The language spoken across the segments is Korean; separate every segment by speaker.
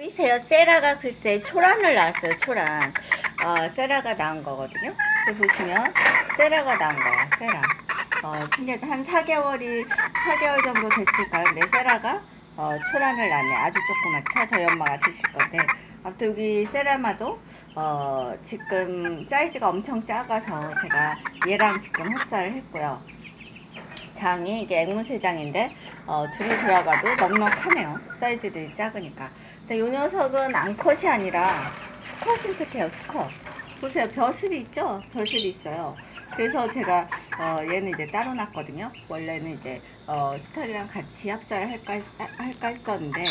Speaker 1: 보이세요? 세라가 글쎄 초란을 낳았어요. 초란. 세라가 낳은 거거든요. 여기 보시면 세라가 낳은 거야. 세라. 신기하죠? 한 4개월 정도 됐을까요? 근데 세라가 초란을 낳네. 아주 조그맣죠? 저희 엄마가 드실 건데. 아무튼 여기 세라마도 지금 사이즈가 엄청 작아서 제가 얘랑 지금 흡사를 했고요. 장이 이게 앵무새장인데 둘이 들어가도 넉넉하네요. 사이즈들이 작으니까. 근데 이 녀석은 암컷이 아니라 수컷인 듯해요. 수컷. 보세요. 벼슬이 있죠? 벼슬이 있어요. 그래서 제가 얘는 이제 따로 놨거든요. 원래는 이제 수탉이랑 같이 합사를 할까 했었는데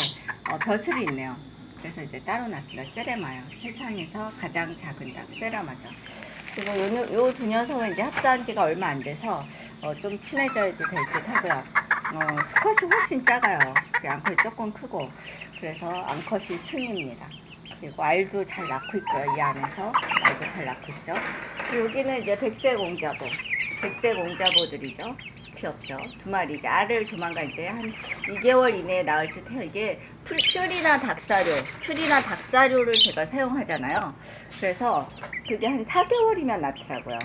Speaker 1: 벼슬이 있네요. 그래서 이제 따로 놨습니다. 세레마요. 세상에서 가장 작은 닭 세라마죠. 그리고 요 두 녀석은 이제 합사한 지가 얼마 안 돼서 좀 친해져야지 될 듯 하고요. 수컷이 훨씬 작아요. 암컷이 조금 크고. 그래서 암컷이 승입니다. 그리고 알도 잘 낳고 있고요. 이 안에서 알도 잘 낳고 있죠. 그리고 여기는 이제 백색 옹자보. 백색 옹자보들이죠. 귀엽죠. 두 마리 이제 알을 조만간 이제 한 2개월 이내에 낳을 듯 해요. 이게 풀이나 닭사료를 제가 사용하잖아요. 그래서 그게 한 4개월이면 낳더라고요.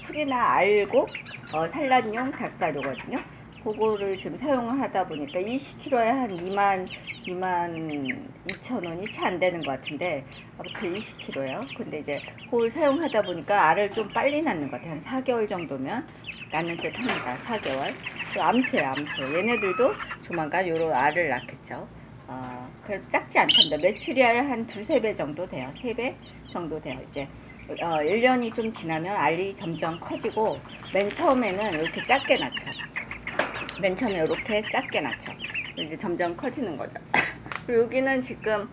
Speaker 1: 풀이나 알곡 산란용 닭사료거든요. 그거를 지금 사용하다 보니까 20kg에 한 22,000원이 채 안 되는 것 같은데 아무튼 20kg예요. 근데 이제 그걸 사용하다 보니까 알을 좀 빨리 낳는 것 같아요. 한 4개월 정도면 낳는 듯 합니다. 4개월. 또 암수예요, 암수. 얘네들도 조만간 요런 알을 낳겠죠. 그래도 작지 않답니다. 메추리알 한 2~3배 정도 돼요. 3배 정도 돼요. 이제 1년이 좀 지나면 알이 점점 커지고 맨 처음에는 이렇게 작게 낳죠. 맨 처음에 이렇게 작게 낳죠. 이제 점점 커지는 거죠. 그리고 여기는 지금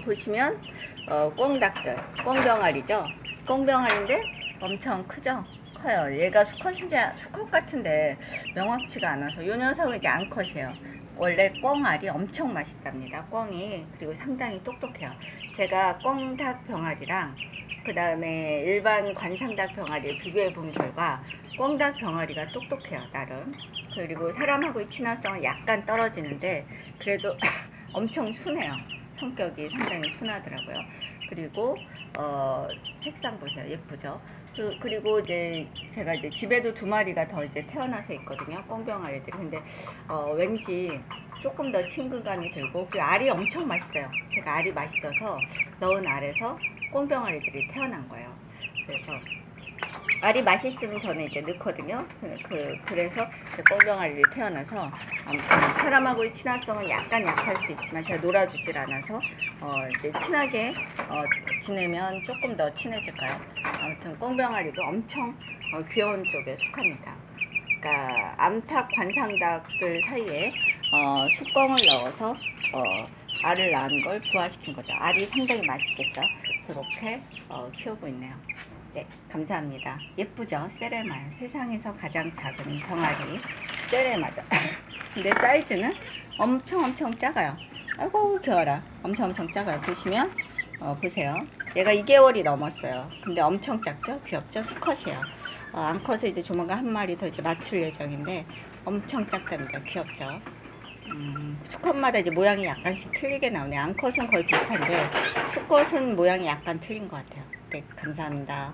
Speaker 1: 보시면 꽁닭들, 꽁병알이죠. 꽁병알인데 엄청 크죠. 커요. 얘가 수컷 같은데 명확치가 않아서 이 녀석은 이제 암컷이에요. 원래 꽁알이 엄청 맛있답니다. 꽁이. 그리고 상당히 똑똑해요. 제가 꽁닭 병아리랑 그 다음에 일반 관상닭 병아리를 비교해 본 결과 꽁닭 병아리가 똑똑해요. 나름. 그리고 사람하고의 친화성은 약간 떨어지는데 그래도 엄청 순해요. 성격이 상당히 순하더라고요. 그리고 색상 보세요. 예쁘죠? 그리고 이제 제가 이제 집에도 2마리가 더 이제 태어나서 있거든요. 꽁병아리들이. 근데 왠지 조금 더 친근감이 들고 그 알이 엄청 맛있어요. 제가 알이 맛있어서 넣은 알에서 꽁병아리들이 태어난 거예요. 그래서 알이 맛있으면 저는 이제 넣거든요. 그래서 꽁병아리들이 태어나서 아무튼 사람하고의 친화성은 약간 약할 수 있지만 제가 놀아주질 않아서 이제 친하게 지내면 조금 더 친해질까요? 아무튼 꽁병아리도 엄청 귀여운 쪽에 속합니다. 그러니까 암탉, 관상닭들 사이에 숫껑을 넣어서 알을 낳은 걸 부화시킨 거죠. 알이 상당히 맛있겠죠. 그렇게 키우고 있네요. 네, 감사합니다. 예쁘죠? 세레마요. 세상에서 가장 작은 병아리 세레마죠. 근데 사이즈는 엄청 작아요. 아이고 귀여워라. 엄청 작아요. 보시면 보세요. 얘가 2개월이 넘었어요. 근데 엄청 작죠? 귀엽죠? 수컷이에요. 암컷에 이제 조만간 한 마리 더 이제 맞출 예정인데 엄청 작답니다. 귀엽죠? 수컷마다 이제 모양이 약간씩 틀리게 나오네요. 암컷은 거의 비슷한데 수컷은 모양이 약간 틀린 것 같아요. 네, 감사합니다.